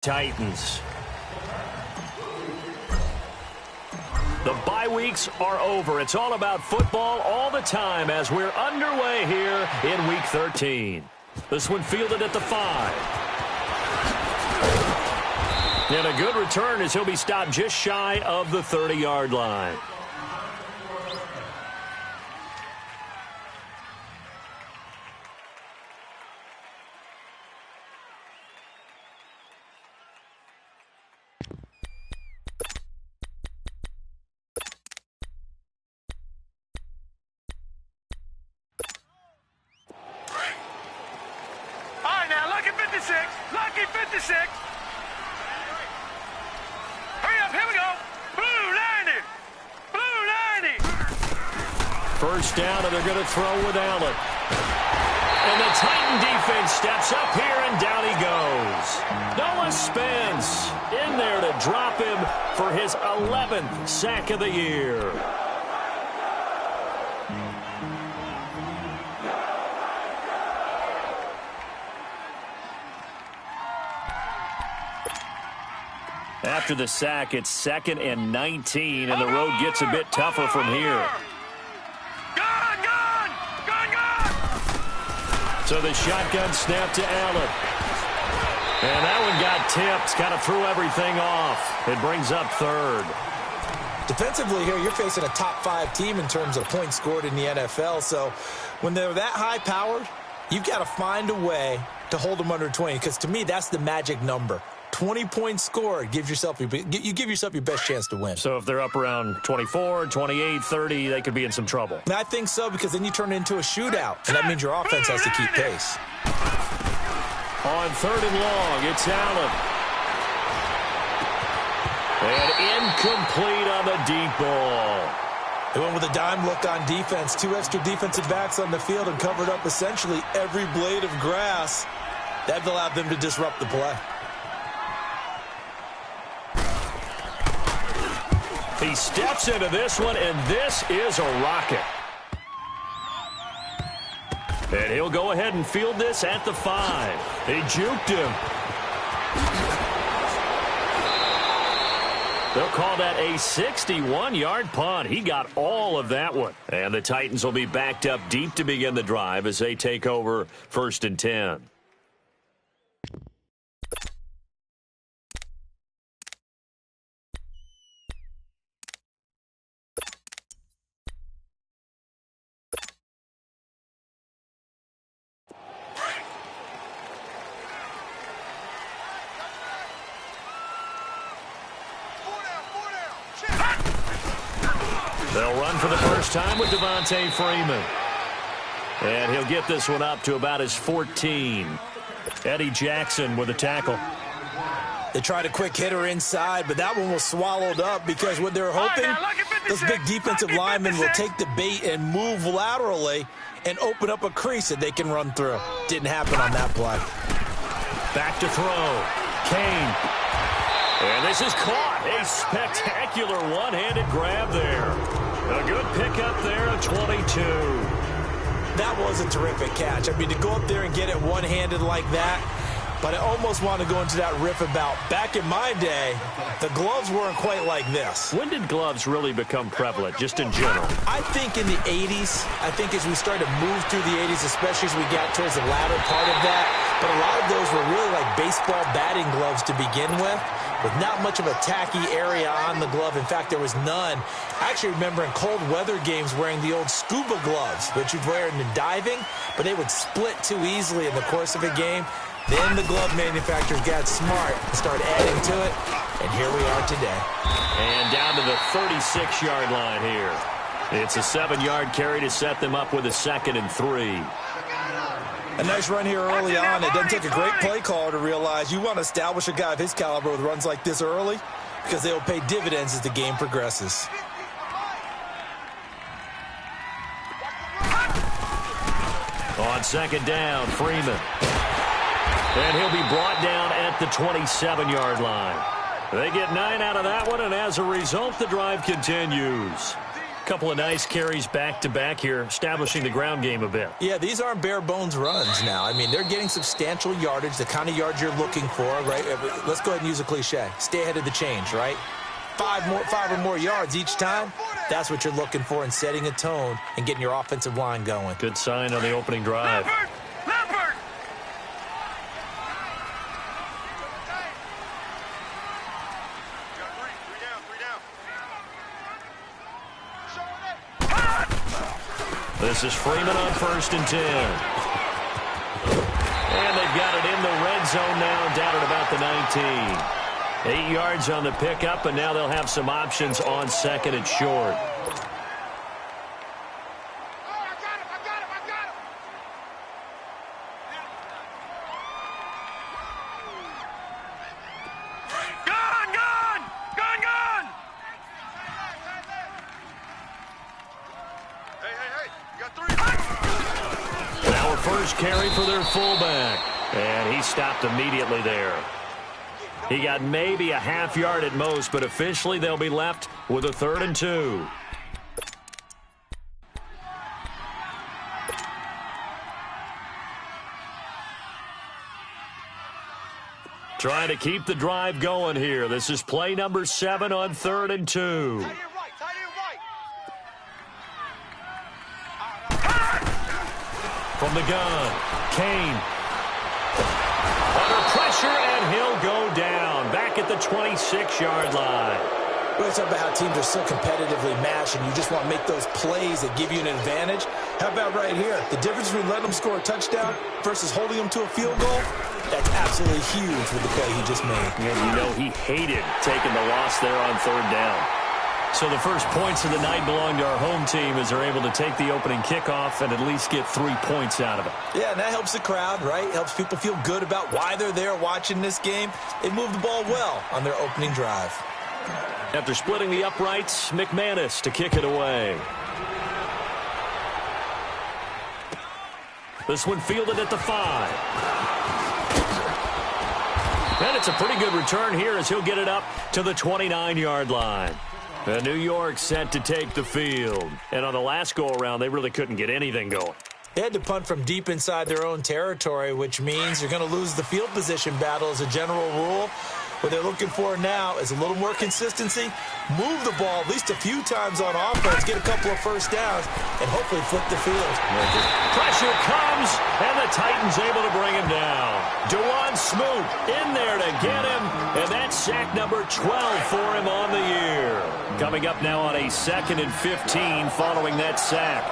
Titans. The bye weeks are over. It's all about football all the time as we're underway here in Week 13. This one fielded at the 5. And a good return as he'll be stopped just shy of the 30-yard line. Lucky 56. Hurry up, here we go. Blue 90. Blue 90. First down, and they're going to throw with Allen. And the Titan defense steps up here, and down he goes. Noah Spence in there to drop him for his 11th sack of the year. After the sack, it's 2nd and 19, and the road gets a bit tougher from here. So the shotgun snap to Allen. And that one got tipped, kind of threw everything off. It brings up 3rd. Defensively here, you're facing a top 5 team in terms of points scored in the NFL. So when they're that high-powered, you've got to find a way to hold them under 20, because to me, that's the magic number. 20 points scored, you give yourself your best chance to win. So if they're up around 24, 28, 30, they could be in some trouble. I think so, because then you turn it into a shootout, and that means your offense has to keep pace. On 3rd and long, it's Allen. And incomplete on the deep ball. They went with a dime look on defense. 2 extra defensive backs on the field and covered up essentially every blade of grass. That allowed them to disrupt the play. He steps into this one, and this is a rocket. And he'll go ahead and field this at the 5. They juked him. They'll call that a 61-yard punt. He got all of that one. And the Titans will be backed up deep to begin the drive as they take over 1st and 10. They'll run for the first time with Devontae Freeman. And he'll get this one up to about his 14. Eddie Jackson with a tackle. They tried a quick hitter inside, but that one was swallowed up because what they're hoping, those big defensive linemen will take the bait and move laterally and open up a crease that they can run through. Didn't happen on that play. Back to throw. Kane. And this is caught. A spectacular one-handed grab there. A good pickup there of 22. That was a terrific catch. I mean, to go up there and get it one-handed like that, but I almost want to go into that riff about back in my day, the gloves weren't quite like this. When did gloves really become prevalent, just in general? I think in the 80s. I think as we started to move through the 80s, especially as we got towards the latter part of that. But a lot of those were really like baseball batting gloves to begin with not much of a tacky area on the glove. In fact, there was none. I actually remember in cold weather games wearing the old scuba gloves, which you'd wear in the diving, but they would split too easily in the course of a game. Then the glove manufacturers got smart and started adding to it, and here we are today. And down to the 36-yard line here. It's a 7-yard carry to set them up with a 2nd and 3. A nice run here early on. It doesn't take a great play caller to realize you want to establish a guy of his caliber with runs like this early because they will pay dividends as the game progresses. On 2nd down, Freeman. And he'll be brought down at the 27-yard line. They get 9 out of that one, and as a result, the drive continues. couple of nice carries back-to-back here, establishing the ground game a bit. Yeah, these aren't bare-bones runs now. I mean, they're getting substantial yardage, the kind of yards you're looking for, right? Let's go ahead and use a cliche. Stay ahead of the change, right? Five or more yards each time. That's what you're looking for in setting a tone and getting your offensive line going. Good sign on the opening drive. Leopard! This is Freeman on 1st and 10. And they've got it in the red zone now, down at about the 19. 8 yards on the pickup, and now they'll have some options on 2nd and short. First carry for their fullback, and he stopped immediately there. He got maybe a half yard at most, but officially they'll be left with a 3rd and 2. Trying to keep the drive going here. This is play number 7 on 3rd and 2. From the gun, Kane. Under pressure, and he'll go down. Back at the 26-yard line. We always talk about how teams are so competitively matched, and you just want to make those plays that give you an advantage. How about right here? The difference between letting them score a touchdown versus holding them to a field goal, that's absolutely huge with the play he just made. And you know he hated taking the loss there on 3rd down. So the first points of the night belong to our home team as they're able to take the opening kickoff and at least get 3 points out of it. Yeah, and that helps the crowd, right? Helps people feel good about why they're there watching this game. They moved the ball well on their opening drive. After splitting the uprights, McManus to kick it away. This one fielded at the 5. And it's a pretty good return here as he'll get it up to the 29-yard line. And New York set to take the field. And on the last go-around, they really couldn't get anything going. They had to punt from deep inside their own territory, which means you're going to lose the field position battle as a general rule. What they're looking for now is a little more consistency, move the ball at least a few times on offense, get a couple of first downs, and hopefully flip the field. Pressure comes, and the Titans able to bring him down. Dewan Smoot in there to get him, and that's sack number 12 for him on the year. Coming up now on a 2nd and 15 following that sack.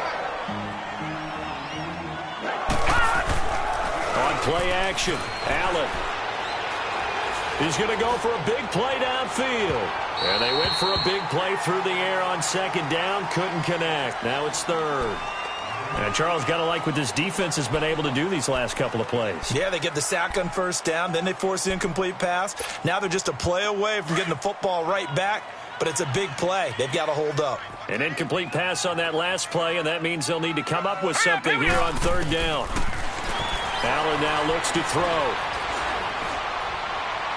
On play action, Allen. He's going to go for a big play downfield. And they went for a big play through the air on 2nd down. Couldn't connect. Now it's 3rd. And Charles, got to like what this defense has been able to do these last couple of plays. Yeah, they get the sack on 1st down. Then they force the incomplete pass. Now they're just a play away from getting the football right back. But it's a big play. They've got to hold up. An incomplete pass on that last play, and that means they'll need to come up with something here on 3rd down. Allen now looks to throw.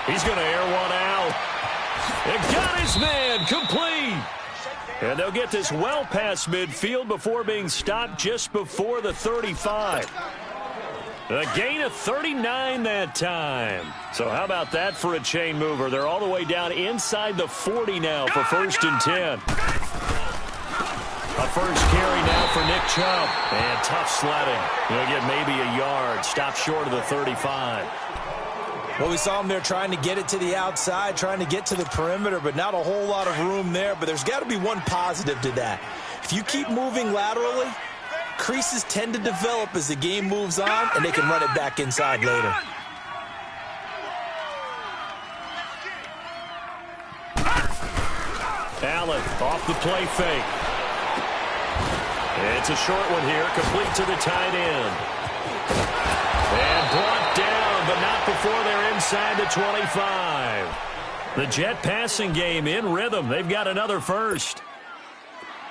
He's going to air one out. And got his man complete. And they'll get this well past midfield before being stopped just before the 35. A gain of 39 that time. So how about that for a chain mover? They're all the way down inside the 40 now for 1st and 10. A first carry now for Nick Chubb. And tough sledding. He'll get maybe a yard. Stop short of the 35. Well, we saw him there trying to get it to the outside, trying to get to the perimeter, but not a whole lot of room there. But there's got to be one positive to that. If you keep moving laterally, creases tend to develop as the game moves on, and they can run it back inside later. Allen off the play fake. It's a short one here, complete to the tight end. And brought down, but not before they're inside the 25. The Jet passing game in rhythm. They've got another first.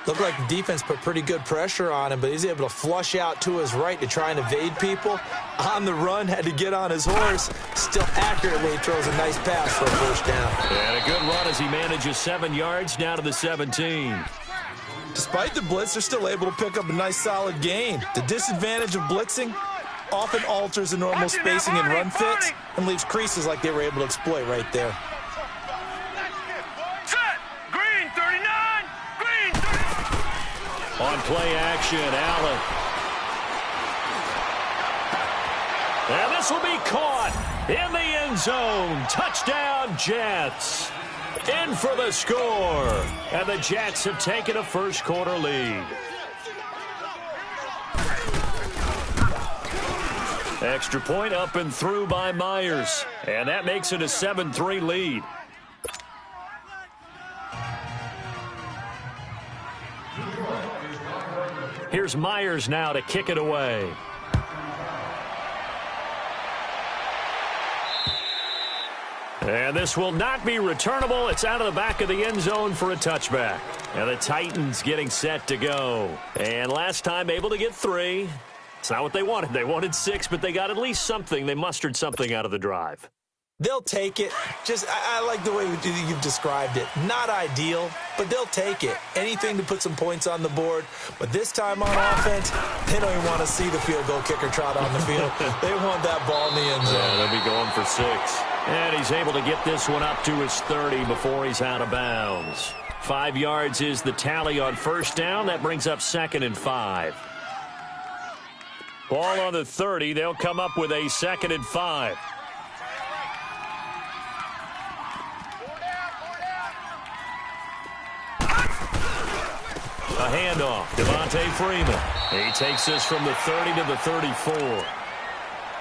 Looked like the defense put pretty good pressure on him, but he's able to flush out to his right to try and evade people. On the run, had to get on his horse. Still accurately throws a nice pass for a first down. And a good run as he manages 7 yards down to the 17. Despite the blitz, they're still able to pick up a nice solid gain. The disadvantage of blitzing often alters the normal spacing and run fits and leaves creases like they were able to exploit right there. Set. Green 39. Green 39. On play action, Allen. And this will be caught in the end zone. Touchdown, Jets. In for the score. And the Jets have taken a first quarter lead. Extra point up and through by Myers. And that makes it a 7-3 lead. Here's Myers now to kick it away. And this will not be returnable. It's out of the back of the end zone for a touchback. And the Titans getting set to go. And last time able to get 3. It's not what they wanted. They wanted 6, but they got at least something. They mustered something out of the drive. They'll take it. I like the way you've described it. Not ideal, but they'll take it. Anything to put some points on the board. But this time on offense, they don't even want to see the field goal kicker trot on the field. They want that ball in the end zone. Yeah, they'll be going for 6. And he's able to get this one up to his 30 before he's out of bounds. 5 yards is the tally on first down. That brings up 2nd and 5. Ball on the 30. They'll come up with a 2nd and 5. A handoff. Devontae Freeman. He takes this from the 30 to the 34.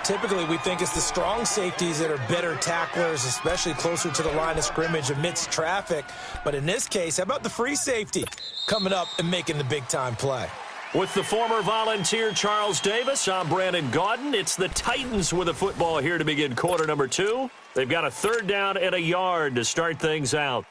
Typically, we think it's the strong safeties that are better tacklers, especially closer to the line of scrimmage amidst traffic. But in this case, how about the free safety coming up and making the big-time play? With the former Volunteer Charles Davis, I'm Brandon Gaudin. It's the Titans with the football here to begin quarter number 2. They've got a 3rd down and a yard to start things out.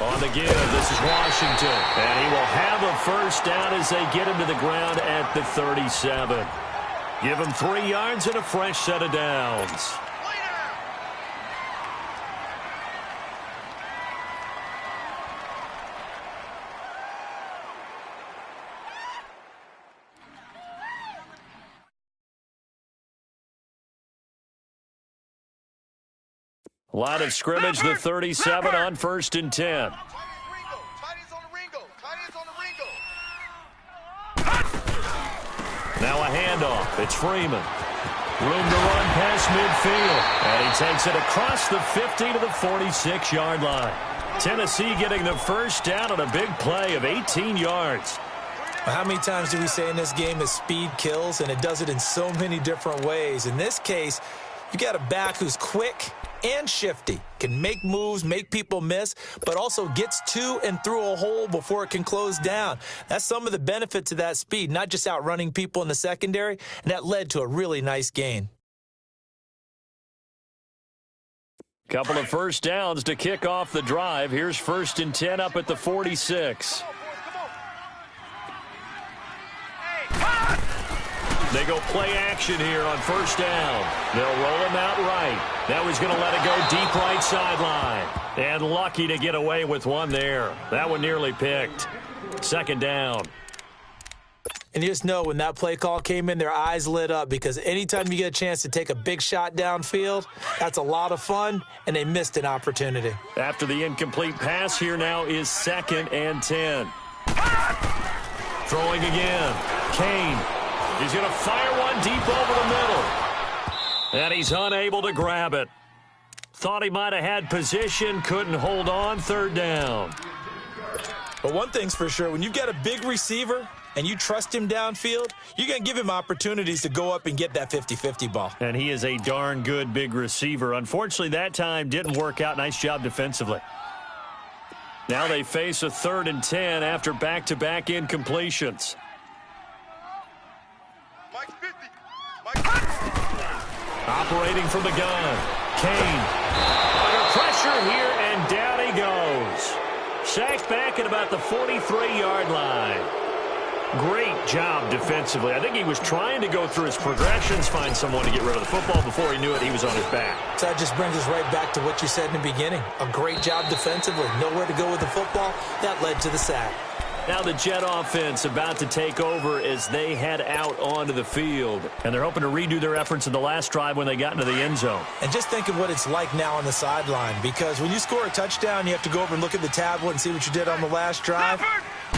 On the give, this is Washington. And he will have a first down as they get him to the ground at the 37. Give him 3 yards and a fresh set of downs. Line of scrimmage, the 37 on 1st and 10. Now a handoff. It's Freeman. Room to run past midfield. And he takes it across the 50 to the 46-yard line. Tennessee getting the first down on a big play of 18 yards. How many times do we say in this game that speed kills, and it does it in so many different ways? In this case, you got a back who's quick and shifty, can make moves, make people miss, but also gets to and through a hole before it can close down. That's some of the benefits of that speed, not just outrunning people in the secondary, and that led to a really nice gain. Couple of first downs to kick off the drive. Here's 1st and 10 up at the 46. They go play action here on first down. They'll roll him out right. Now he's going to let it go deep right sideline. And lucky to get away with one there. That one nearly picked. 2nd down. And you just know when that play call came in, their eyes lit up, because anytime you get a chance to take a big shot downfield, that's a lot of fun, and they missed an opportunity. After the incomplete pass, here now is 2nd and 10. Throwing again. Kane. He's going to fire one deep over the middle. And he's unable to grab it. Thought he might have had position, couldn't hold on. 3rd down. But one thing's for sure, when you've got a big receiver and you trust him downfield, you're going to give him opportunities to go up and get that 50-50 ball. And he is a darn good big receiver. Unfortunately, that time didn't work out. Nice job defensively. Now they face a 3rd and 10 after back-to-back incompletions. Operating from the gun. Kane under pressure here, and down he goes. Sacked back at about the 43-yard line. Great job defensively. I think he was trying to go through his progressions, find someone to get rid of the football. Before he knew it, he was on his back. So that just brings us right back to what you said in the beginning. A great job defensively. Nowhere to go with the football. That led to the sack. Now the Jet offense about to take over as they head out onto the field. And they're hoping to redo their efforts in the last drive when they got into the end zone. And just think of what it's like now on the sideline, because when you score a touchdown, you have to go over and look at the tablet and see what you did on the last drive.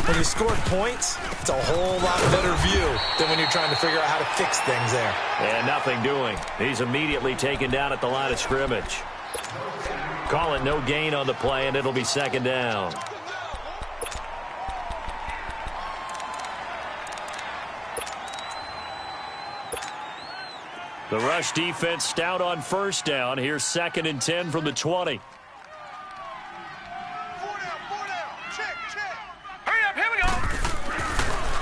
When you scored points, it's a whole lot better view than when you're trying to figure out how to fix things there. And nothing doing. He's immediately taken down at the line of scrimmage. Call it no gain on the play, and it'll be second down. The rush defense stout on first down. Here's 2nd and 10 from the 20.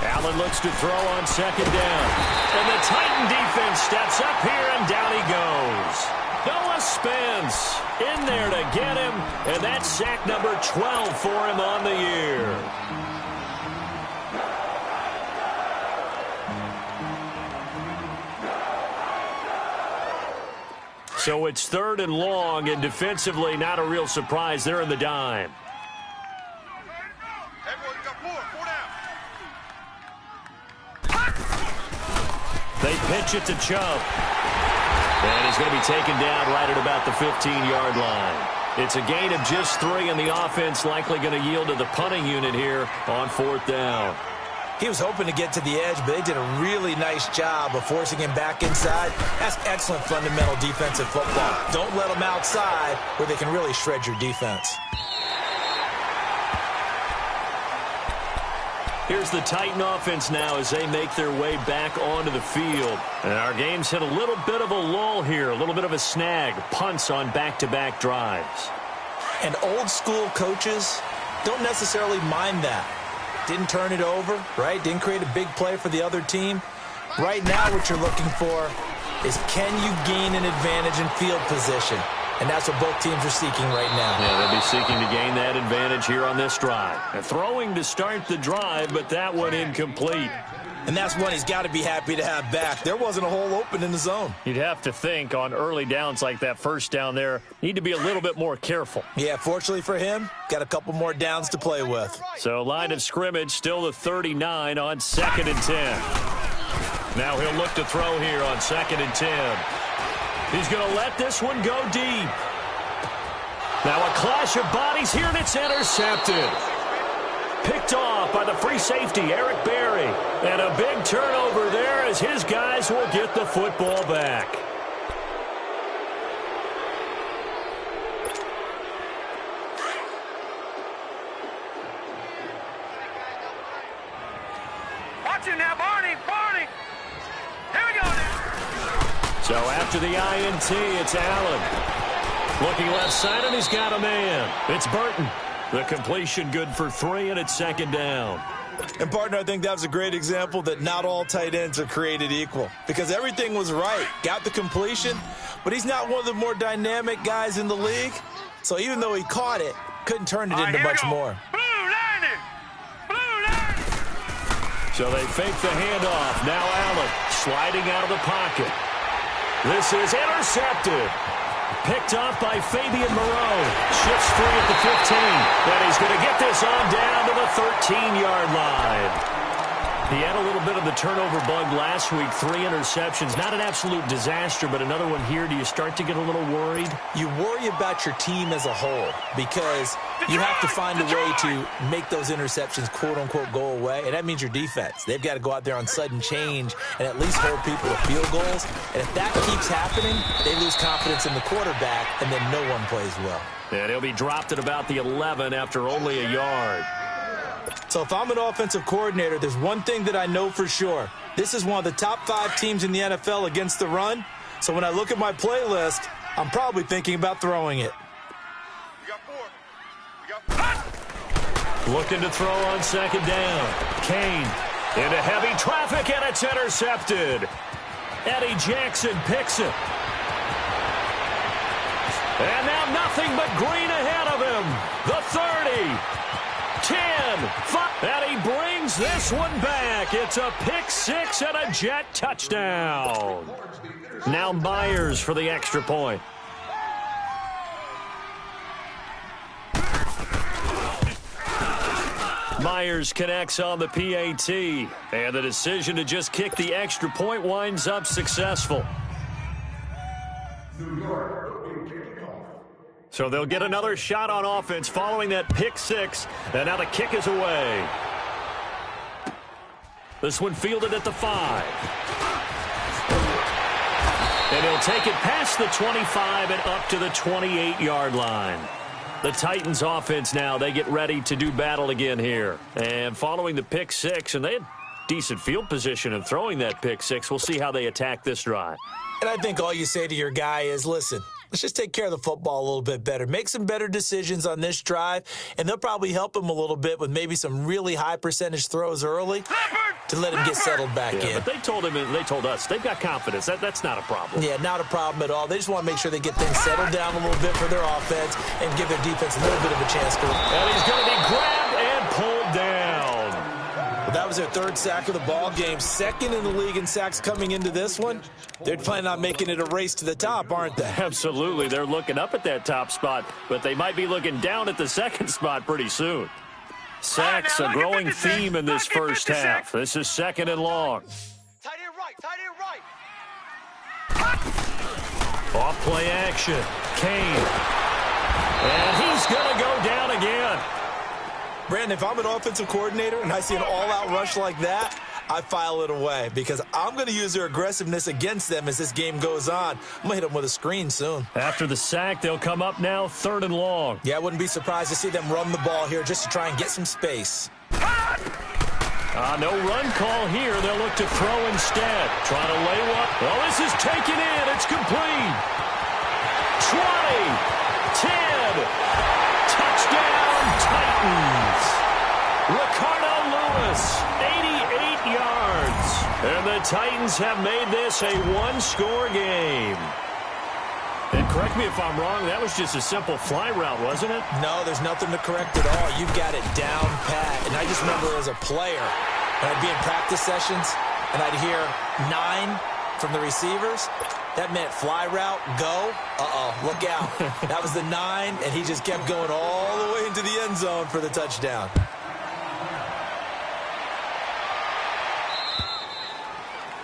Allen looks to throw on 2nd down. And the Titan defense steps up here, and down he goes. Noah Spence in there to get him, and that's sack number 12 for him on the year. So it's 3rd and long, and defensively not a real surprise. They're in the dime. They pitch it to Chubb. And he's going to be taken down right at about the 15-yard line. It's a gain of just 3, and the offense likely going to yield to the punting unit here on 4th down. He was hoping to get to the edge, but they did a really nice job of forcing him back inside. That's excellent fundamental defensive football. Don't let them outside where they can really shred your defense. Here's the Titan offense now as they make their way back onto the field. And our game's hit a little bit of a lull here, a little bit of a snag. Punts on back-to-back drives. And old-school coaches don't necessarily mind that. Didn't turn it over, right? Didn't create a big play for the other team. Right now what you're looking for is, can you gain an advantage in field position? And that's what both teams are seeking right now. Yeah, they'll be seeking to gain that advantage here on this drive. And throwing to start the drive, but that one incomplete. And that's one he's got to be happy to have back. There wasn't a hole open in the zone. You'd have to think on early downs like that first down there, need to be a little bit more careful. Yeah, fortunately for him, got a couple more downs to play with. So line of scrimmage still the 39 on 2nd and 10. Now he'll look to throw here on 2nd and 10. He's going to let this one go deep. Now a clash of bodies here, and it's intercepted. Picked off by the free safety, Eric Berry. And a big turnover there as his guys will get the football back. Watch it now, Barney. Barney. Here we go now. So after the INT, it's Allen. Looking left side, and he's got a man. It's Burton. The completion good for 3, and it's 2nd down. And, partner, I think that was a great example that not all tight ends are created equal, because everything was right. Got the completion, but he's not one of the more dynamic guys in the league. So even though he caught it, couldn't turn it into much more. Blue 90. Blue 90. So they fake the handoff. Now Allen sliding out of the pocket. This is intercepted. Picked off by Fabian Moreau. Shifts free at the 15. And he's going to get this on down to the 13-yard line. He had a little bit of the turnover bug last week. 3 interceptions. Not an absolute disaster, but another one here. Do you start to get a little worried? You worry about your team as a whole, because you have to find a way to make those interceptions, quote-unquote, go away. And that means your defense. They've got to go out there on sudden change and at least hold people to field goals. And if that keeps happening, they lose confidence in the quarterback, and then no one plays well. And he'll be dropped at about the 11 after only a yard. So if I'm an offensive coordinator, there's one thing that I know for sure. This is one of the top 5 teams in the NFL against the run. So when I look at my playlist, I'm probably thinking about throwing it. Looking to throw on 2nd down. Kane into heavy traffic, and it's intercepted. Eddie Jackson picks it. And now nothing but green ahead of him. The 30, 10, 5, and he brings this one back. It's a pick six and a Jet touchdown. Now Myers for the extra point. Myers connects on the PAT, and the decision to just kick the extra point winds up successful. So they'll get another shot on offense following that pick six, and now the kick is away. This one fielded at the 5. And he'll take it past the 25 and up to the 28-yard line. The Titans offense now, they get ready to do battle again here. And following the pick six, and they had decent field position in throwing that pick six, we'll see how they attack this drive. And I think all you say to your guy is, listen, let's just take care of the football a little bit better. Make some better decisions on this drive, and they'll probably help him a little bit with maybe some really high percentage throws early to let him get settled back in. But they told him, and they told us, they've got confidence. That's not a problem. Yeah, not a problem at all. They just want to make sure they get things settled down a little bit for their offense and give their defense a little bit of a chance to. And he's going to be grabbed and pulled down. Well, that was their 3rd sack of the ball game. 2nd in the league in sacks coming into this one. They're planning on making it a race to the top, aren't they? Absolutely. They're looking up at that top spot, but they might be looking down at the 2nd spot pretty soon. Sacks, a growing theme in this first half. This is 2nd and long. Tight end right, tight end right. Off play action. Kane. And he's going to go down again. Brandon, if I'm an offensive coordinator and I see an all-out rush like that, I file it away because I'm going to use their aggressiveness against them as this game goes on. I'm going to hit them with a screen soon. After the sack, they'll come up now 3rd and long. Yeah, I wouldn't be surprised to see them run the ball here just to try and get some space. No run call here. They'll look to throw instead. Trying to lay one. Well, this is taken in. It's complete. 20, 10, touchdown Titans. Ricardo Lewis, 88 yards. And the Titans have made this a one-score game. And correct me if I'm wrong, that was just a simple fly route, wasn't it? No, there's nothing to correct at all. You've got it down pat. And I just remember as a player, when I'd be in practice sessions, and I'd hear 9 from the receivers, that meant fly route, go, look out. That was the 9, and he just kept going all the way into the end zone for the touchdown.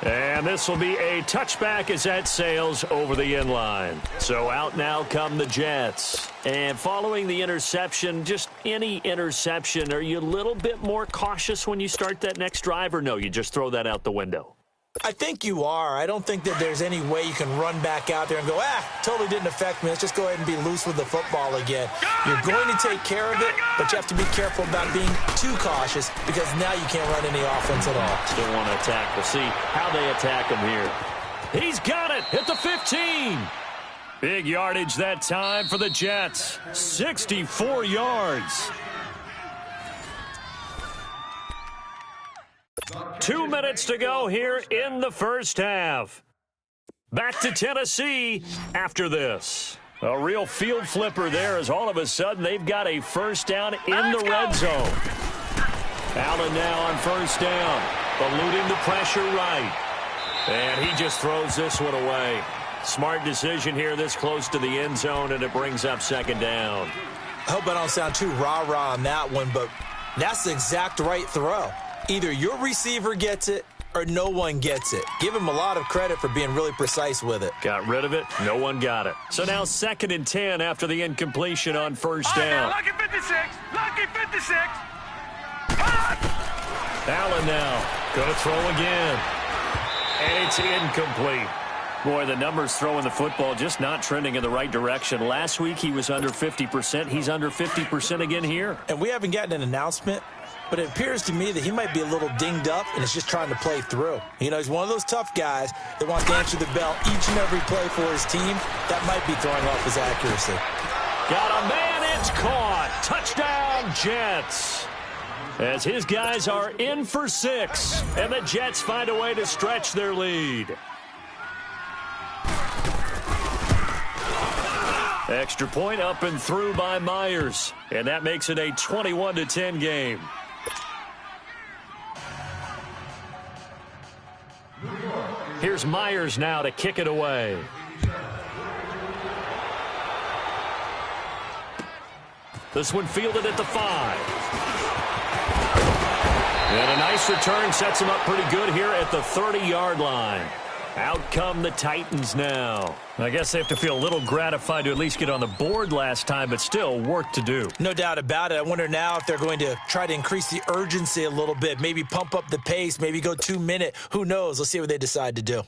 And this will be a touchback as that sails over the end line. So out now come the Jets. And following the interception, just any interception, are you a little bit more cautious when you start that next drive, or no, you just throw that out the window? I think you are. I don't think that there's any way you can run back out there and go, totally didn't affect me. Let's just go ahead and be loose with the football again. You're going to take care of it, but you have to be careful about being too cautious because now you can't run any offense at all. Still want to attack. We'll see how they attack him here. He's got it at the 15. Big yardage that time for the Jets. 64 yards. 2 minutes to go here in the first half. Back to Tennessee after this. A real field flipper there as all of a sudden they've got a first down in the red zone. Allen now on first down, eluding the pressure right. And he just throws this one away. Smart decision here this close to the end zone, and it brings up 2nd down. I hope I don't sound too rah-rah on that one, but that's the exact right throw. Either your receiver gets it or no one gets it. Give him a lot of credit for being really precise with it. Got rid of it. No one got it. So now 2nd and 10 after the incompletion on first down. Lucky 56. Lucky 56. Allen now going to throw again. And it's incomplete. Boy, the numbers throwing the football just not trending in the right direction. Last week he was under 50%. He's under 50% again here. And we haven't gotten an announcement, but it appears to me that he might be a little dinged up and is just trying to play through. You know, he's one of those tough guys that wants to answer the bell each and every play for his team. That might be throwing off his accuracy. Got a man, it's caught. Touchdown, Jets. As his guys are in for 6, and the Jets find a way to stretch their lead. Extra point up and through by Myers. And that makes it a 21-10 game. Here's Myers now to kick it away. This one fielded at the 5. And a nice return sets him up pretty good here at the 30-yard line. Out come the Titans now. I guess they have to feel a little gratified to at least get on the board last time, but still work to do. No doubt about it. I wonder now if they're going to try to increase the urgency a little bit, maybe pump up the pace, maybe go 2-minute. Who knows? Let's see what they decide to do.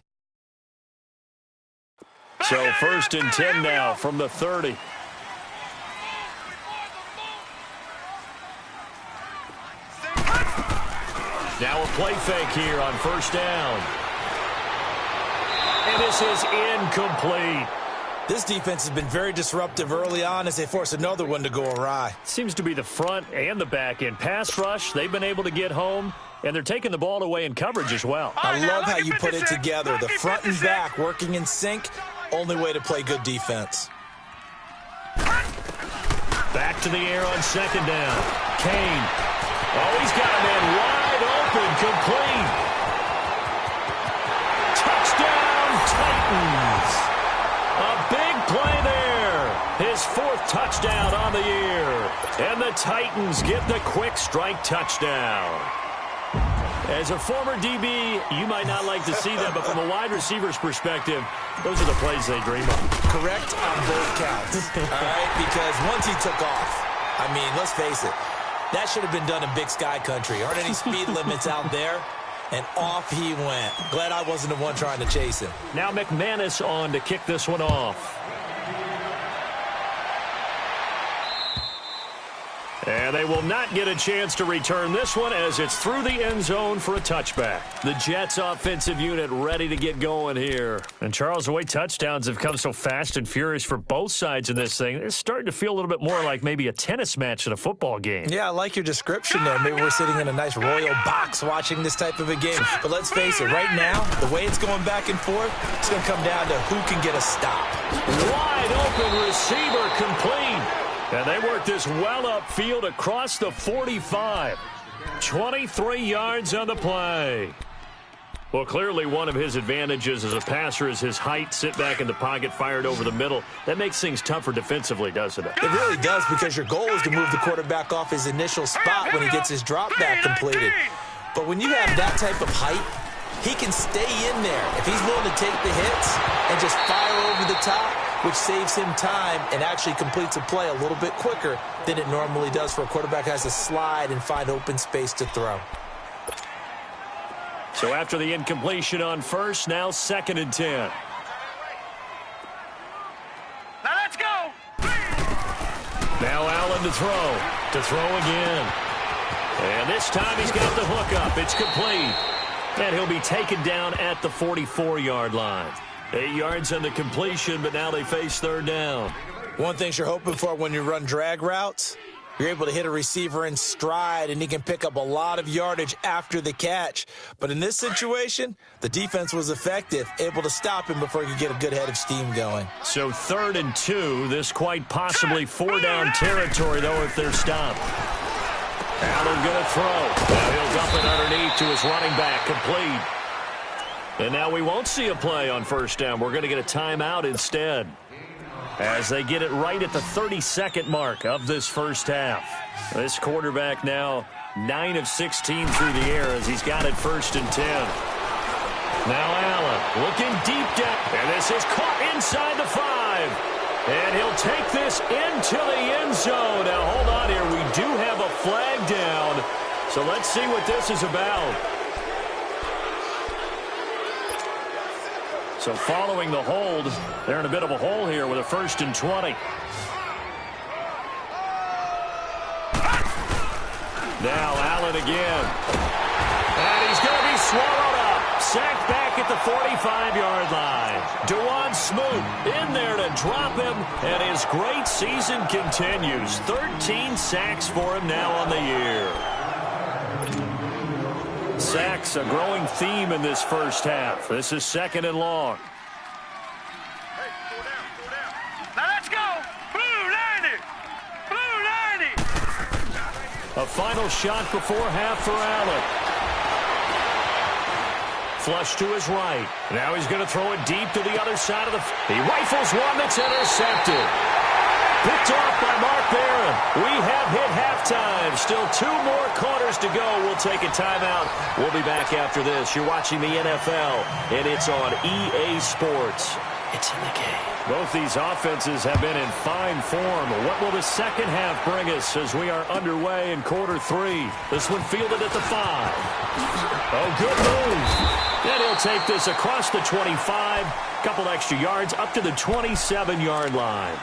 So 1st and 10 now from the 30. Now a play fake here on 1st down. And this is incomplete. This defense has been very disruptive early on as they force another one to go awry. Seems to be the front and the back end. Pass rush, they've been able to get home, and they're taking the ball away in coverage as well. I love how you put it together. The front and back working in sync, only way to play good defense. Back to the air on 2nd down. Kane. Oh, he's got a man wide open, complete. Touchdown, Titans. A big play there. His 4th touchdown on the year. And the Titans get the quick strike touchdown. As a former DB, you might not like to see that, but from a wide receiver's perspective, those are the plays they dream of. Correct on both counts. All right, because once he took off, I mean, let's face it, that should have been done in Big Sky Country. Aren't any speed limits out there? And off he went. Glad I wasn't the one trying to chase him. Now McManus on to kick this one off. And they will not get a chance to return this one as it's through the end zone for a touchback. The Jets offensive unit ready to get going here. And Charles, the way touchdowns have come so fast and furious for both sides in this thing, it's starting to feel a little bit more like maybe a tennis match in a football game. Yeah, I like your description there. Maybe we're sitting in a nice royal box watching this type of a game. But let's face it, right now, the way it's going back and forth, it's going to come down to who can get a stop. Wide open receiver complete. And they work this well upfield across the 45. 23 yards on the play. Well, clearly one of his advantages as a passer is his height. Sit back in the pocket, fired over the middle. That makes things tougher defensively, doesn't it? It really does, because your goal is to move the quarterback off his initial spot when he gets his drop back completed. But when you have that type of height, he can stay in there. If he's willing to take the hits and just fire over the top, which saves him time and actually completes a play a little bit quicker than it normally does for a quarterback who has to slide and find open space to throw. So after the incompletion on 1st, now 2nd and 10. Now let's go. Now Allen to throw again. And this time he's got the hook up. It's complete. And he'll be taken down at the 44-yard line. 8 yards on the completion, but now they face 3rd down. One thing you're hoping for when you run drag routes, you're able to hit a receiver in stride, and he can pick up a lot of yardage after the catch. But in this situation, the defense was effective, able to stop him before he could get a good head of steam going. So 3rd and 2, this quite possibly 4-down territory, though, if they're stopped. Allen going to throw. Now he'll dump it underneath to his running back, complete. And now we won't see a play on 1st down. We're going to get a timeout instead, as they get it right at the 32nd mark of this first half. This quarterback now 9 of 16 through the air as he's got it 1st and 10. Now Allen looking deep down. And this is caught inside the 5. And he'll take this into the end zone. Now hold on here. We do have a flag down. So let's see what this is about. So following the hold, they're in a bit of a hole here with a 1st and 20. Now Allen again. And he's going to be swallowed up. Sacked back at the 45-yard line. DeJuan Smoot in there to drop him, and his great season continues. 13 sacks for him now on the year. Sacks, a growing theme in this first half. This is 2nd and long. Now let's go. A final shot before half for Allen. Flush to his right. Now he's going to throw it deep to the other side of the... He rifles one that's intercepted. Picked off by Mark Barron. We have hit halftime. Still 2 more quarters to go. We'll take a timeout. We'll be back after this. You're watching the NFL, and it's on EA Sports. It's in the game. Both these offenses have been in fine form. What will the second half bring us as we are underway in quarter 3? This one fielded at the 5. Oh, good move. And he'll take this across the 25. Couple extra yards up to the 27-yard line.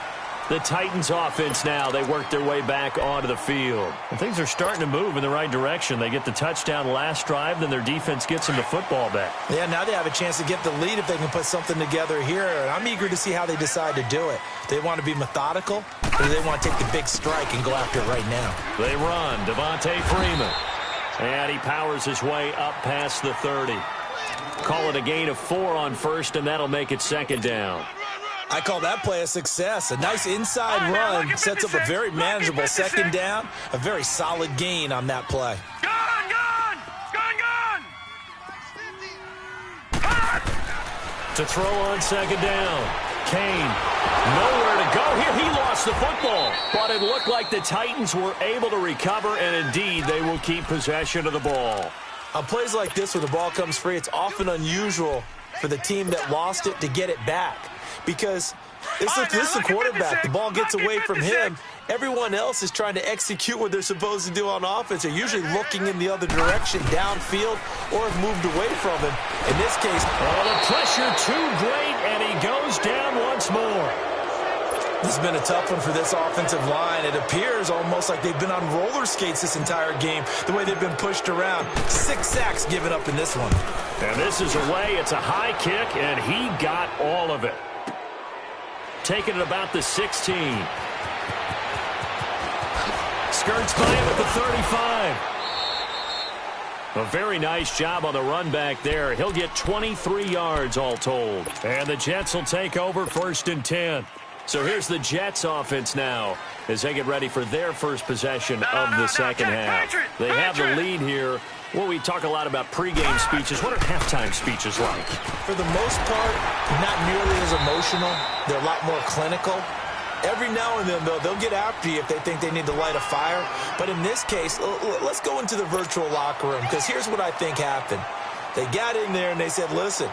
The Titans offense now, they work their way back onto the field. And things are starting to move in the right direction. They get the touchdown last drive, then their defense gets them the football back. Yeah, now they have a chance to get the lead if they can put something together here. And I'm eager to see how they decide to do it. They want to be methodical, or do they want to take the big strike and go after it right now? They run. Devontae Freeman. And he powers his way up past the 30. Call it a gain of 4 on first, and that'll make it second down. I call that play a success. A nice inside run sets up a very manageable second down. A very solid gain on that play. To throw on second down. Kane, nowhere to go here. He lost the football. But it looked like the Titans were able to recover, and indeed they will keep possession of the ball. On plays like this where the ball comes free, it's often unusual for the team that lost it to get it back. Because this is the quarterback. The ball gets away from him. Everyone else is trying to execute what they're supposed to do on offense. They're usually looking in the other direction, downfield, or have moved away from him. In this case, the pressure too great, and he goes down once more. This has been a tough one for this offensive line. It appears almost like they've been on roller skates this entire game, the way they've been pushed around. 6 sacks given up in this one. And this is away. It's a high kick, and he got all of it. Taking it about the 16. Skirts by him at the 35. A very nice job on the run back there. He'll get 23 yards all told. And the Jets will take over 1st and 10. So here's the Jets offense now as they get ready for their first possession of the second half. They have the lead here. Well, we talk a lot about pregame speeches. What are halftime speeches like? For the most part, not nearly as emotional. They're a lot more clinical. Every now and then, though, they'll get after you if they think they need to light a fire. But in this case, let's go into the virtual locker room, because here's what I think happened. They got in there and they said, listen,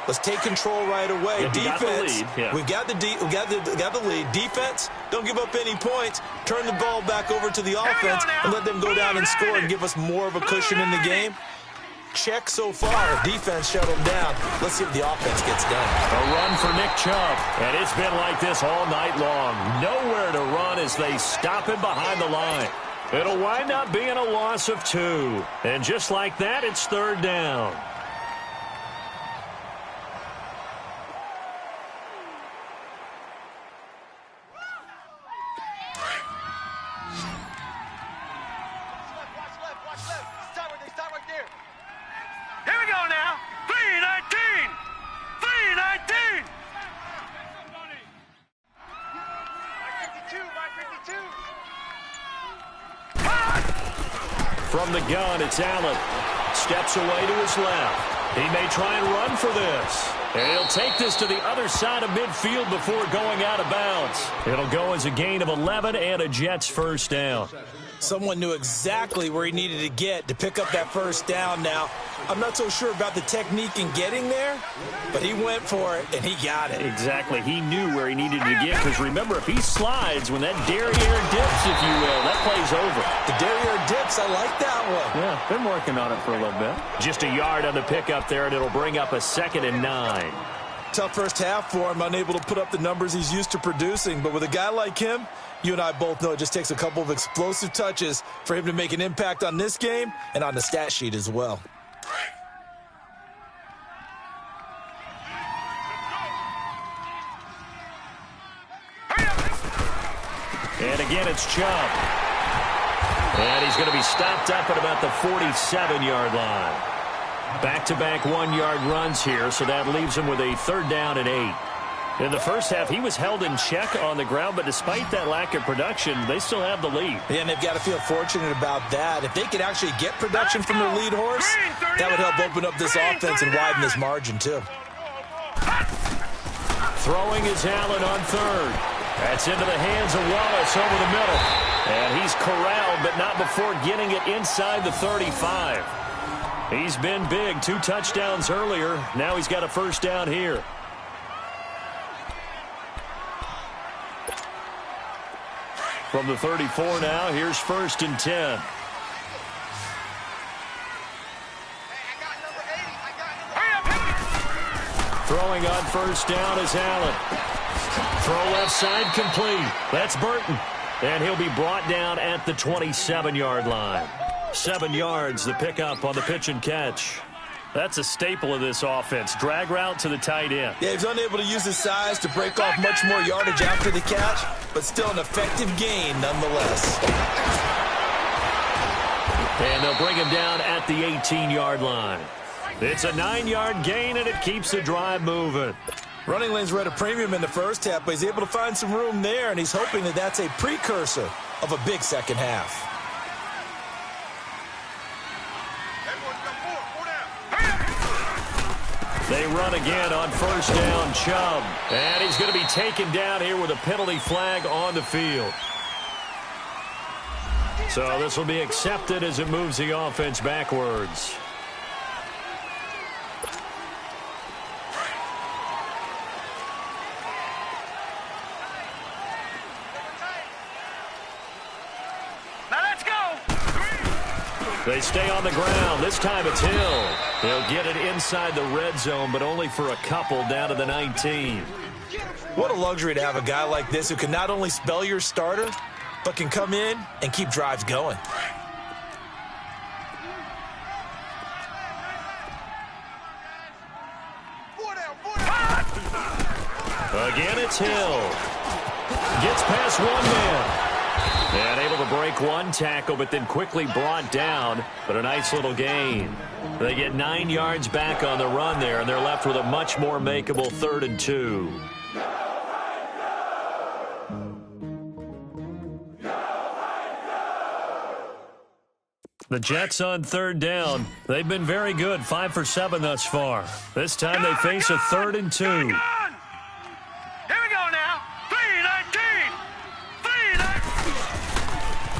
let's take control right away. Defense, we got the lead. Defense, don't give up any points. Turn the ball back over to the offense and let them go down and score and give us more of a cushion in the game. Check so far. Defense shut them down. Let's see if the offense gets done. A run for Nick Chubb. And it's been like this all night long. Nowhere to run as they stop him behind the line. It'll wind up being a loss of 2. And just like that, it's 3rd down. From the gun, it's Allen. Steps away to his left. He may try and run for this. And he'll take this to the other side of midfield before going out of bounds. It'll go as a gain of 11 and a Jets first down. Someone knew exactly where he needed to get to pick up that first down now. I'm not so sure about the technique in getting there, but he went for it, and he got it. Exactly. He knew where he needed to get, because remember, if he slides, when that derriere dips, if you will, that play's over. The derriere dips, I like that one. Yeah, been working on it for a little bit. Just a yard on the pickup there, and it'll bring up a 2nd and 9. Tough first half for him, unable to put up the numbers he's used to producing. But with a guy like him, you and I both know it just takes a couple of explosive touches for him to make an impact on this game and on the stat sheet as well. And again, it's Chubb. And he's going to be stopped up at about the 47-yard line. Back-to-back 1-yard runs here, so that leaves him with a 3rd down and 8. In the first half, he was held in check on the ground, but despite that lack of production, they still have the lead. Yeah, and they've got to feel fortunate about that. If they could actually get production from their lead horse, that would help open up this offense and widen this margin, too. Throwing is Allen on third. That's into the hands of Wallace over the middle. And he's corralled, but not before getting it inside the 35. He's been big. 2 touchdowns earlier. Now he's got a first down here. From the 34 now, here's 1st and 10. Throwing on first down is Allen. Throw left side complete. That's Burton. And he'll be brought down at the 27-yard line. 7 yards, the pickup on the pitch and catch. That's a staple of this offense. Drag route to the tight end. Yeah, he's unable to use his size to break off much more yardage after the catch, but still an effective gain nonetheless. And they'll bring him down at the 18-yard line. It's a 9-yard gain, and it keeps the drive moving. Running lanes were at a premium in the first half, but he's able to find some room there, and he's hoping that that's a precursor of a big second half. They run again on first down, Chubb. And he's going to be taken down here with a penalty flag on the field. So this will be accepted as it moves the offense backwards. They stay on the ground. This time it's Hill. He'll get it inside the red zone, but only for a couple down to the 19. What a luxury to have a guy like this who can not only spell your starter, but can come in and keep drives going. Again, it's Hill. Gets past one man. And able to break one tackle, but then quickly brought down. But a nice little gain. They get 9 yards back on the run there, and they're left with a much more makeable 3rd and 2. The Jets on 3rd down. They've been very good, 5 for 7 thus far. This time they face a 3rd and 2.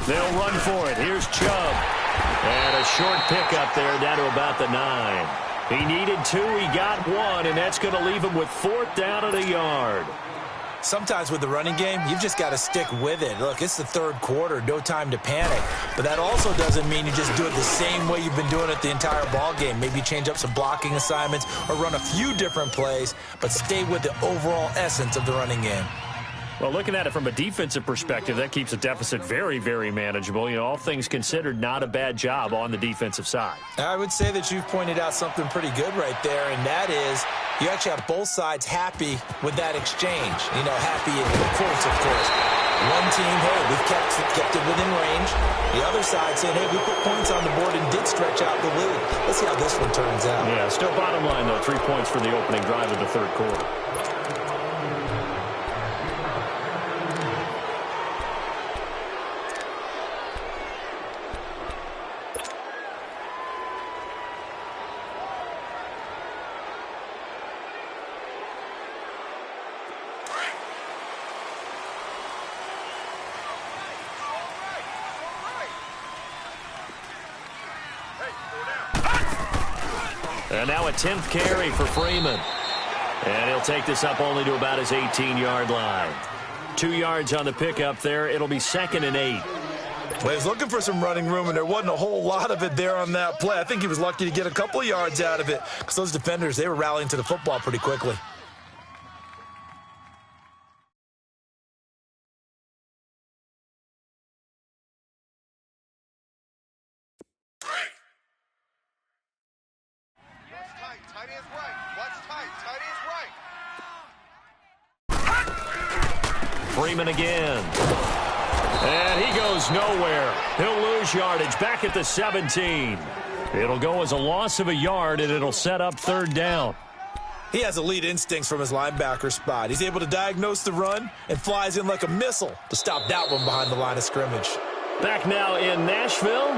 They'll run for it. Here's Chubb. And a short pickup there down to about the 9. He needed 2. He got 1, and that's going to leave him with 4th down at a yard. Sometimes with the running game, you've just got to stick with it. Look, it's the 3rd quarter, no time to panic. But that also doesn't mean you just do it the same way you've been doing it the entire ball game. Maybe change up some blocking assignments or run a few different plays, but stay with the overall essence of the running game. Well, looking at it from a defensive perspective, that keeps the deficit very, very manageable. You know, all things considered, not a bad job on the defensive side. I would say that you've pointed out something pretty good right there, and that is you actually have both sides happy with that exchange. You know, happy in quotes, of course. One team, hey, we've kept it within range. The other side saying, hey, we put points on the board and did stretch out the lead. Let's see how this one turns out. Yeah, still bottom line, though, 3 points for the opening drive of the 3rd quarter. And now a 10th carry for Freeman. And he'll take this up only to about his 18-yard line. 2 yards on the pickup there. It'll be 2nd and 8. Well, he was looking for some running room, and there wasn't a whole lot of it there on that play. I think he was lucky to get a couple of yards out of it because those defenders, they were rallying to the football pretty quickly. Freeman again. And he goes nowhere. He'll lose yardage back at the 17. It'll go as a loss of a yard, and it'll set up 3rd down. He has elite instincts from his linebacker spot. He's able to diagnose the run and flies in like a missile to stop that one behind the line of scrimmage. Back now in Nashville,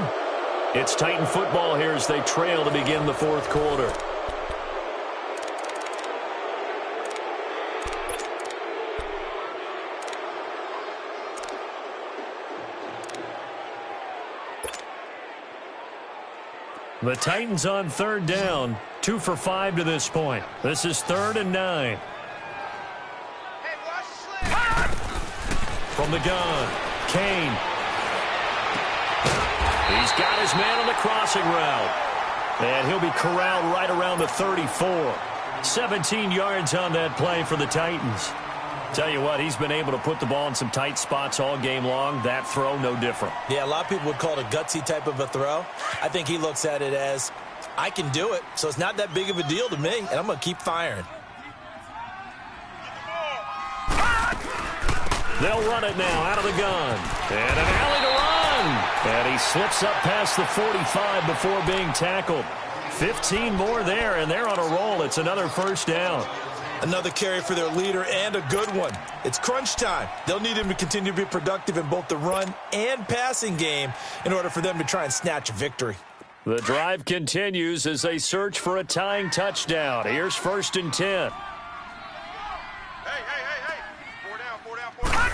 it's Titan football here as they trail to begin the fourth quarter. The Titans on third down, 2 for 5 to this point. This is 3rd and 9. From the gun, Kane. He's got his man on the crossing route. And he'll be corralled right around the 34. 17 yards on that play for the Titans. Tell you what, he's been able to put the ball in some tight spots all game long. That throw, no different. Yeah, a lot of people would call it a gutsy type of a throw. I think he looks at it as, I can do it, so it's not that big of a deal to me, and I'm going to keep firing. They'll run it now out of the gun. And an alley to run. And he slips up past the 45 before being tackled. 15 more there, and they're on a roll. It's another first down. Another carry for their leader and a good one. It's crunch time. They'll need him to continue to be productive in both the run and passing game in order for them to try and snatch a victory. The drive continues as they search for a tying touchdown. Here's 1st and 10. Hey. 4 down.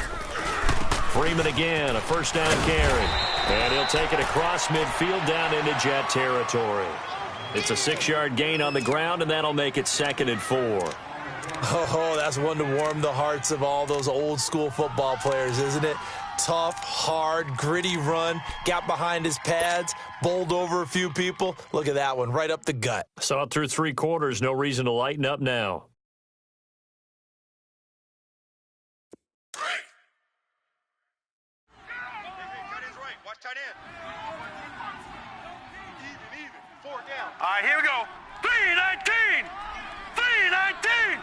Freeman again, a first down carry. And he'll take it across midfield down into Jet territory. It's a 6-yard gain on the ground, and that'll make it 2nd and 4. Oh, that's one to warm the hearts of all those old-school football players, isn't it? Tough, hard, gritty run, got behind his pads, bowled over a few people. Look at that one, right up the gut. Saw it through 3 quarters, no reason to lighten up now. Tight end's right. Watch tight end. Even. 4 down. All right, here we go. 3-19. 3-19.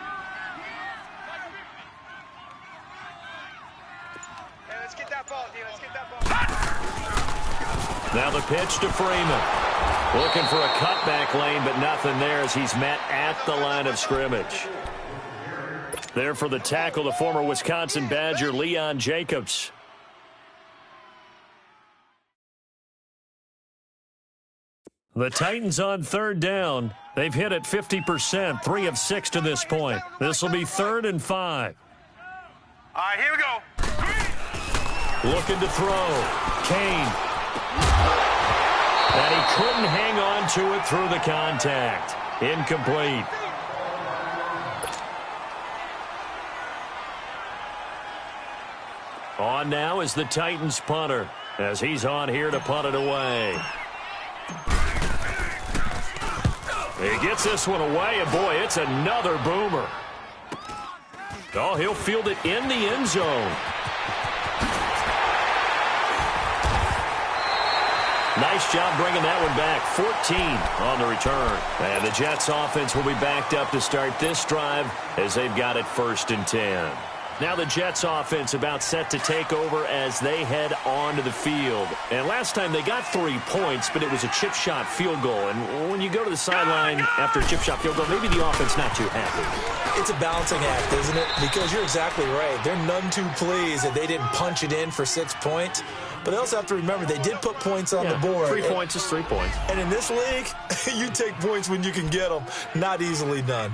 Let's get that ball, D. Let's get that ball. Now the pitch to Freeman. Looking for a cutback lane, but nothing there as he's met at the line of scrimmage. There for the tackle, the former Wisconsin Badger, Leon Jacobs. The Titans on third down. They've hit it 50%, 3 of 6 to this point. This will be 3rd and 5. All right, here we go. Looking to throw. Kane. And he couldn't hang on to it through the contact. Incomplete. On now is the Titans punter, as he's on here to punt it away. He gets this one away, and boy, it's another boomer. Oh, he'll field it in the end zone. Nice job bringing that one back. 14 on the return. And the Jets offense will be backed up to start this drive as they've got it 1st and 10. Now the Jets offense about set to take over as they head onto the field. And last time they got 3 points, but it was a chip shot field goal. And when you go to the sideline after a chip shot field goal, maybe the offense not too happy. It's a balancing act, isn't it? Because you're exactly right. They're none too pleased that they didn't punch it in for 6 points. But they also have to remember they did put points on the board. 3 points is 3 points. And in this league, you take points when you can get them. Not easily done.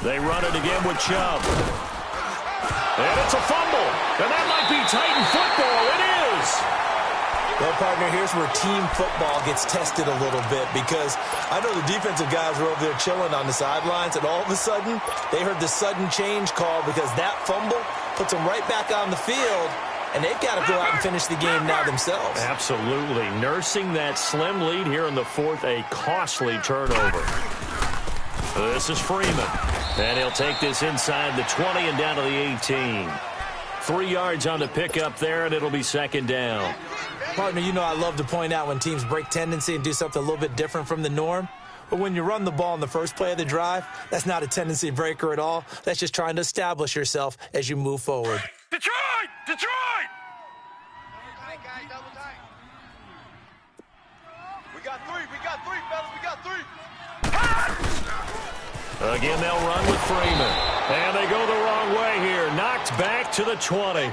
They run it again with Chubb. And it's a fumble. And that might be Titan football. It is. Well, partner, here's where team football gets tested a little bit because I know the defensive guys were over there chilling on the sidelines, and all of a sudden, they heard the sudden change call because that fumble puts them right back on the field, and they've got to go out and finish the game now themselves. Absolutely. Nursing that slim lead here in the 4th, a costly turnover. This is Freeman. And he'll take this inside the 20 and down to the 18. 3 yards on the pickup there, and it'll be 2nd down. Partner, you know I love to point out when teams break tendency and do something a little bit different from the norm. But when you run the ball in the first play of the drive, that's not a tendency breaker at all. That's just trying to establish yourself as you move forward. Detroit! Detroit! Double tight, guys, double tight. We got three, fellas, we got three. Again, they'll run with Freeman. And they go the wrong way here. Knocked back to the 20.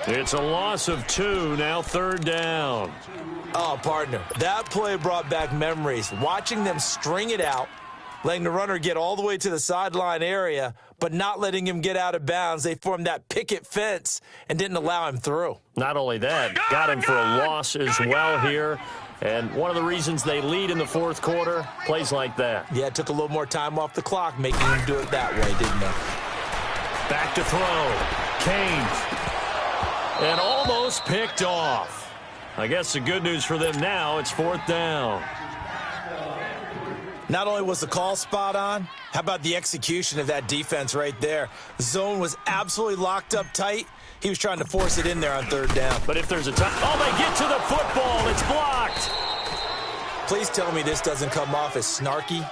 It's a loss of 2, now 3rd down. Oh, partner, that play brought back memories. Watching them string it out, letting the runner get all the way to the sideline area, but not letting him get out of bounds. They formed that picket fence and didn't allow him through. Not only that, got him for a loss as well here. And one of the reasons they lead in the 4th quarter, plays like that. Yeah, it took a little more time off the clock, making him do it that way, didn't it? Back to throw. Kane. And almost picked off. I guess the good news for them now, it's 4th down. Not only was the call spot on, how about the execution of that defense right there? The zone was absolutely locked up tight. He was trying to force it in there on 3rd down. But if there's a time... Oh, they get to the football. It's blocked. Please tell me this doesn't come off as snarky.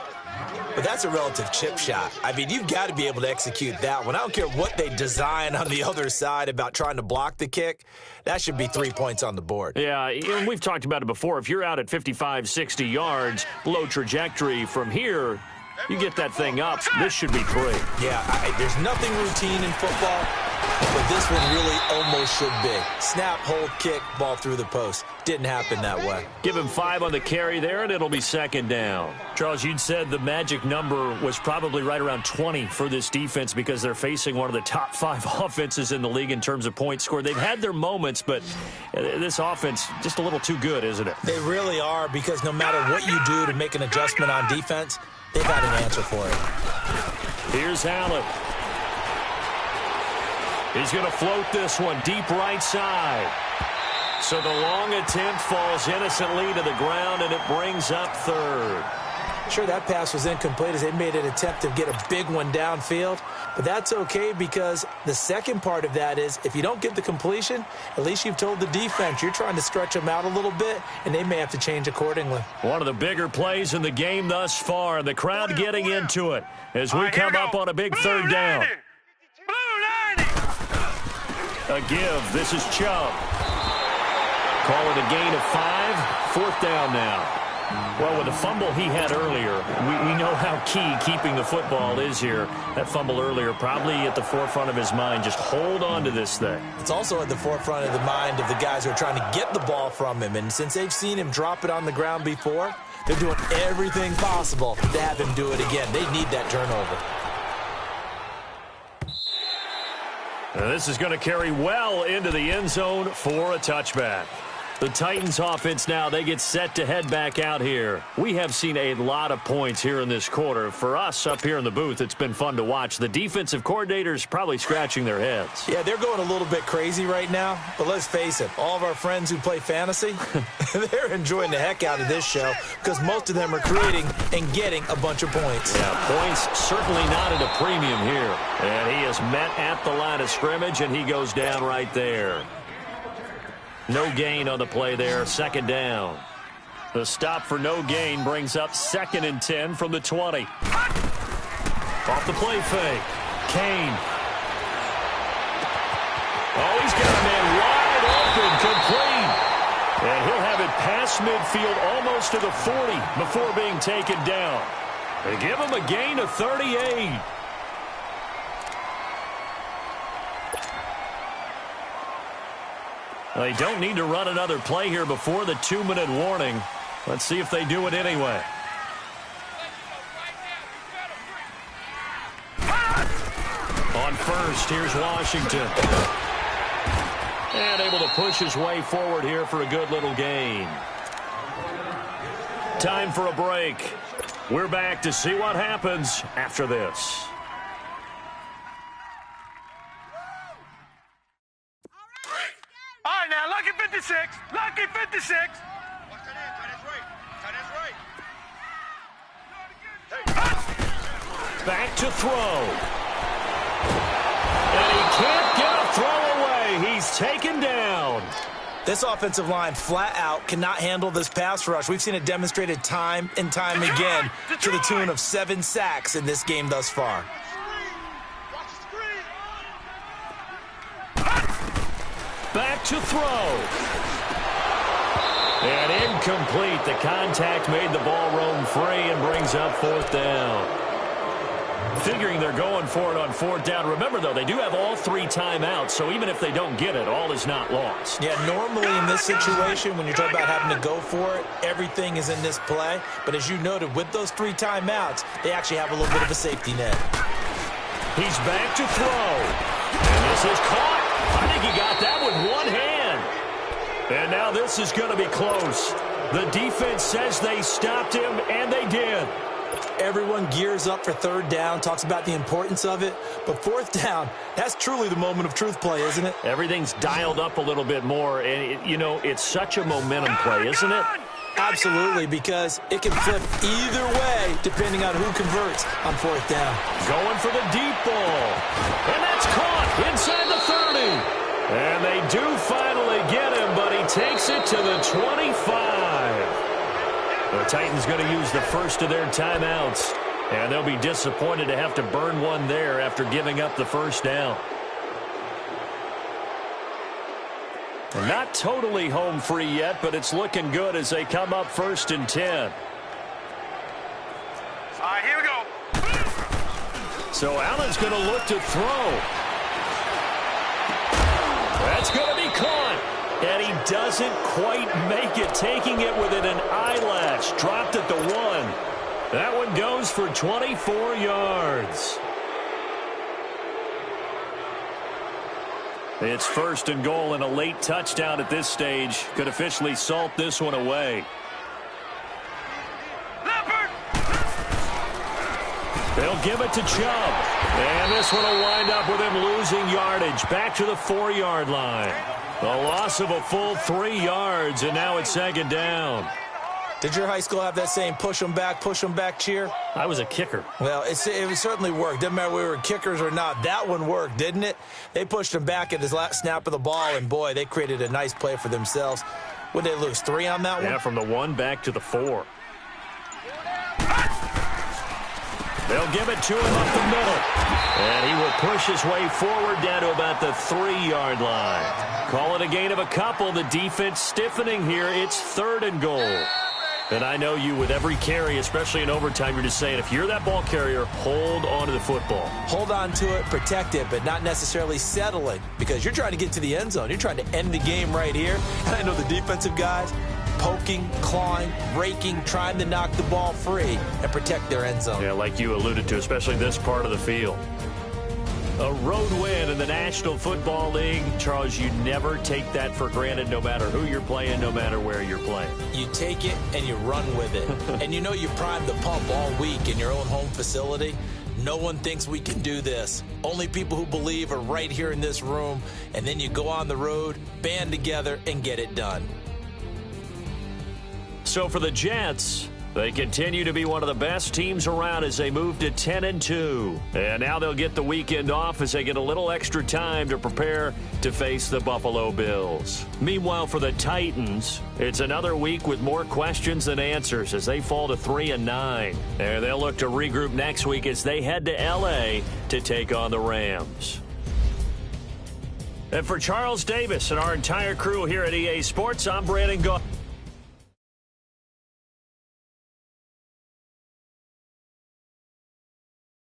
But that's a relative chip shot. I mean, you've got to be able to execute that one. I don't care what they design on the other side about trying to block the kick. That should be 3 points on the board. Yeah, and we've talked about it before. If you're out at 55, 60 yards, low trajectory from here, you get that thing up. This should be 3. Yeah, there's nothing routine in football, but this one really almost should be. Snap, hold, kick, ball through the post. Didn't happen that way. Give him 5 on the carry there, and it'll be 2nd down. Charles, you'd said the magic number was probably right around 20 for this defense because they're facing one of the top 5 offenses in the league in terms of points scored. They've had their moments, but this offense just a little too good, isn't it? They really are, because no matter what you do to make an adjustment on defense, they've got an answer for it. Here's Allen. He's going to float this one deep right side. So the long attempt falls innocently to the ground, and it brings up 3rd. Sure, that pass was incomplete as they made an attempt to get a big one downfield, but that's okay because the second part of that is if you don't get the completion, at least you've told the defense you're trying to stretch them out a little bit, and they may have to change accordingly. One of the bigger plays in the game thus far. The crowd getting into it as we come up on a big 3rd down. Blue 90. A give. This is Chubb. Call it a gain of 5. 4th down now. Well, with the fumble he had earlier, we know how key keeping the football is here. That fumble earlier probably at the forefront of his mind. Just hold on to this thing. It's also at the forefront of the mind of the guys who are trying to get the ball from him. And since they've seen him drop it on the ground before, they're doing everything possible to have him do it again. They need that turnover. Now this is going to carry well into the end zone for a touchback. The Titans offense now, they get set to head back out here. We have seen a lot of points here in this quarter. For us up here in the booth, it's been fun to watch. The defensive coordinators probably scratching their heads. Yeah, they're going a little bit crazy right now, but let's face it, all of our friends who play fantasy, they're enjoying the heck out of this show because most of them are creating and getting a bunch of points. Yeah, points certainly not at a premium here. And he is met at the line of scrimmage, and he goes down right there. No gain on the play there, 2nd down. The stop for no gain brings up 2nd and 10 from the 20. Off the play fake. Kane. Oh, he's got a man wide open, complete. And he'll have it past midfield almost to the 40 before being taken down. They give him a gain of 38. They don't need to run another play here before the 2-minute warning. Let's see if they do it anyway. On first, here's Washington. And able to push his way forward here for a good little gain. Time for a break. We're back to see what happens after this. All right, now, lucky 56. Lucky 56. Watch that end, tight end right. Back to throw. And he can't get a throw away. He's taken down. This offensive line flat out cannot handle this pass rush. We've seen it demonstrated time and time again to the tune of 7 sacks in this game thus far. Back to throw. And incomplete. The contact made the ball roam free and brings up 4th down. Figuring they're going for it on 4th down. Remember, though, they do have all 3 timeouts, so even if they don't get it, all is not lost. Yeah, normally in this situation, when you're talking about having to go for it, everything is in this play. But as you noted, with those 3 timeouts, they actually have a little bit of a safety net. He's back to throw. And this is caught. I think he got that with one hand. And now this is going to be close. The defense says they stopped him, and they did. Everyone gears up for 3rd down, talks about the importance of it. But 4th down, that's truly the moment of truth play, isn't it? Everything's dialed up a little bit more. And, it's such a momentum play, isn't it? Absolutely, because it can flip either way depending on who converts on 4th down. Going for the deep ball. And that's caught inside the 30. And they do finally get him, but he takes it to the 25. The Titans going to use the first of their timeouts, and they'll be disappointed to have to burn one there after giving up the 1st down. And not totally home free yet, but it's looking good as they come up 1st and 10. All right, here we go. So Allen's going to look to throw. That's going to be caught. And he doesn't quite make it, taking it within an eyelash. Dropped at the 1. That one goes for 24 yards. It's 1st and goal, and a late touchdown at this stage could officially salt this one away. They'll give it to Chubb. And this one will wind up with him losing yardage. Back to the 4-yard line. A loss of a full 3 yards, and now it's 2nd down. Did your high school have that same push them back cheer? I was a kicker. Well, it certainly worked. Didn't matter whether we were kickers or not. That one worked, didn't it? They pushed him back at his last snap of the ball, and, boy, they created a nice play for themselves. Would they lose 3 on that one? Yeah, from the 1 back to the 4. They'll give it to him up the middle. And he will push his way forward down to about the 3-yard line. Call it a gain of a couple. The defense stiffening here. It's 3rd and goal. And I know you, with every carry, especially in overtime, you're just saying, if you're that ball carrier, hold on to the football. Hold on to it, protect it, but not necessarily settling, because you're trying to get to the end zone. You're trying to end the game right here. And I know the defensive guys poking, clawing, raking, trying to knock the ball free and protect their end zone. Yeah, like you alluded to, especially this part of the field. A road win in the National Football League. Charles, you never take that for granted, no matter who you're playing, no matter where you're playing. You take it and you run with it. And you know you primed the pump all week in your own home facility. No one thinks we can do this. Only people who believe are right here in this room. And then you go on the road, band together, and get it done. So for the Jets, they continue to be one of the best teams around as they move to 10-2. And now they'll get the weekend off as they get a little extra time to prepare to face the Buffalo Bills. Meanwhile, for the Titans, it's another week with more questions than answers as they fall to 3-9. And they'll look to regroup next week as they head to L.A. to take on the Rams. And for Charles Davis and our entire crew here at EA Sports, I'm Brandon Gaudin.